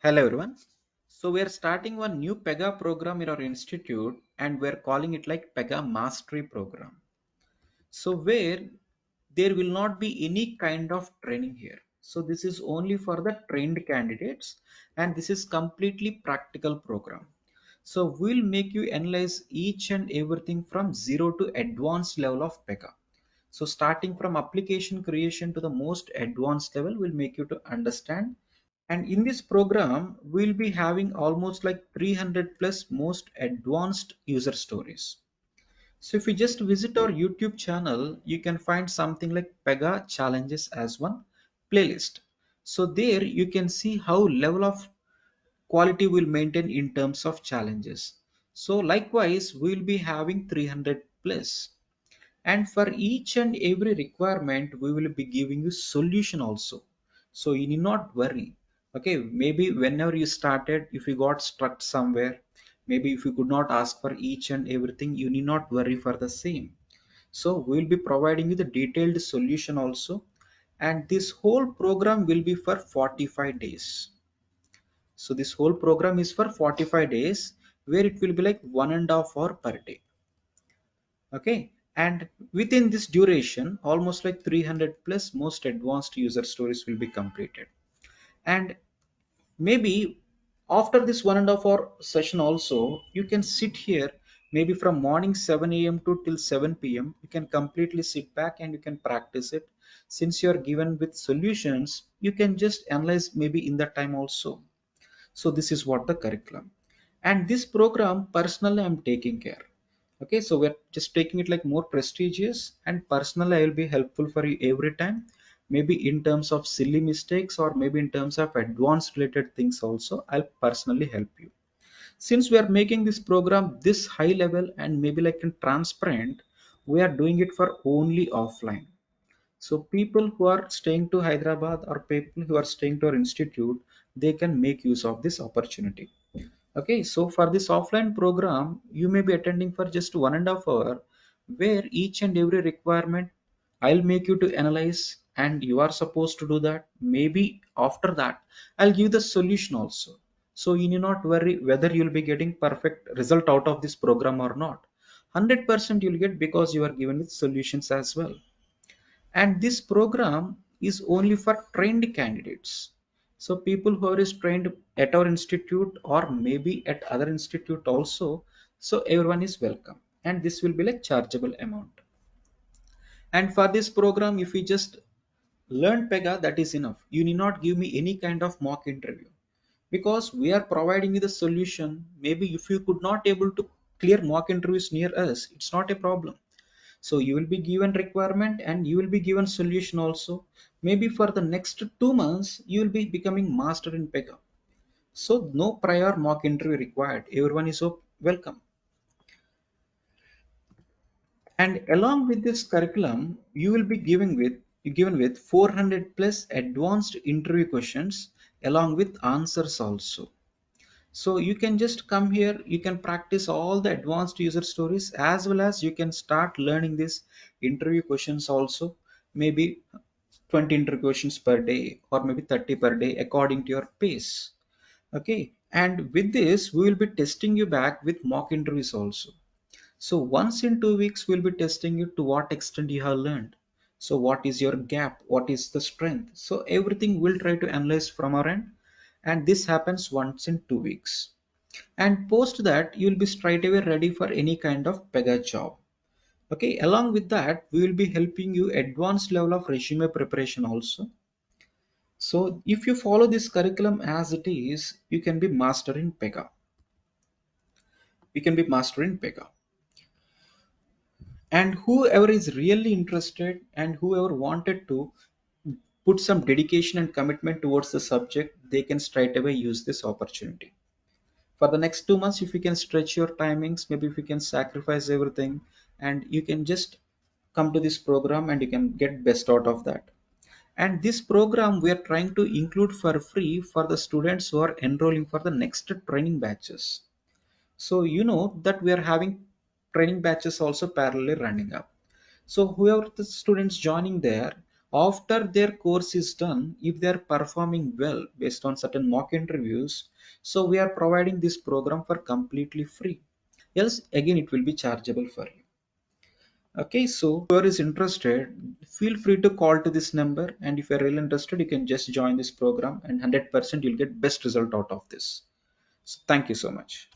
Hello everyone. So we are starting one new Pega program in our institute and we're calling it like Pega Mastery Program. So where there will not be any kind of training here. So this is only for the trained candidates and this is completely practical program. So we'll make you analyze each and everything from zero to advanced level of Pega. So starting from application creation to the most advanced level will make you to understand. And in this program, we'll be having almost like 300 plus most advanced user stories. So if you just visit our YouTube channel, you can find something like Pega challenges as one playlist. So there you can see how level of quality will maintain in terms of challenges. So likewise, we'll be having 300 plus. And for each and every requirement we will be giving you solution also, so you need not worry. Okay, maybe whenever you started, if you got stuck somewhere, maybe if you could not ask for each and everything, you need not worry for the same. So we'll be providing you the detailed solution also, and this whole program will be for 45 days. So this whole program is for 45 days where it will be like 1.5 hours per day. Okay, and within this duration almost like 300 plus most advanced user stories will be completed. And maybe after this 1.5 hour session also, you can sit here maybe from morning 7 a.m. to till 7 p.m. You can completely sit back and you can practice it. Since you are given with solutions, you can just analyze maybe in that time also. So this is what the curriculum, and this program personally I'm taking care. Okay, so we're just taking it like more prestigious, and personally I will be helpful for you every time, maybe in terms of silly mistakes or maybe in terms of advanced related things also. I'll personally help you. Since we are making this program this high level and maybe like in transparent, we are doing it for only offline. So people who are staying to Hyderabad or people who are staying to our institute, they can make use of this opportunity. Okay, so for this offline program, you may be attending for just 1.5 hours, where each and every requirement I'll make you to analyze, and you are supposed to do that. Maybe after that, I'll give the solution also. So you need not worry whether you'll be getting perfect result out of this program or not. 100% you'll get because you are given with solutions as well. And this program is only for trained candidates. So people who are is trained at our institute or maybe at other institute also, so everyone is welcome, and this will be like chargeable amount. And for this program, if you just learn Pega, that is enough. You need not give me any kind of mock interview, because we are providing you the solution. Maybe if you could not able to clear mock interviews near us, it's not a problem. So you will be given requirement and you will be given solution also. Maybe for the next 2 months you will be becoming master in Pega. So no prior mock interview required, everyone is so welcome. And along with this curriculum, you will be given with 400 plus advanced interview questions along with answers also. So you can just come here, you can practice all the advanced user stories as well as you can start learning this interview questions also. Maybe 20 interview questions per day or maybe 30 per day according to your pace. Okay, and with this we will be testing you back with mock interviews also. So once in 2 weeks we'll be testing you to what extent you have learned. So what is your gap, what is the strength, so everything we'll try to analyze from our end. And this happens once in 2 weeks, and post that you'll be straight away ready for any kind of Pega job. Okay, along with that we will be helping you advanced level of resume preparation also. So if you follow this curriculum as it is, you can be master in Pega. You can be master in Pega. And whoever is really interested and whoever wanted to put some dedication and commitment towards the subject, they can straight away use this opportunity. For the next 2 months, if you can stretch your timings, maybe if you can sacrifice everything, and you can just come to this program and you can get best out of that. And this program we are trying to include for free for the students who are enrolling for the next training batches. So you know that we are having training batches also parallelly running up. So whoever the students joining there, after their course is done, if they are performing well based on certain mock interviews, so we are providing this program for completely free. Else again it will be chargeable for you. Okay, so whoever is interested, feel free to call to this number, and if you're really interested, you can just join this program and 100% you'll get best result out of this. So thank you so much.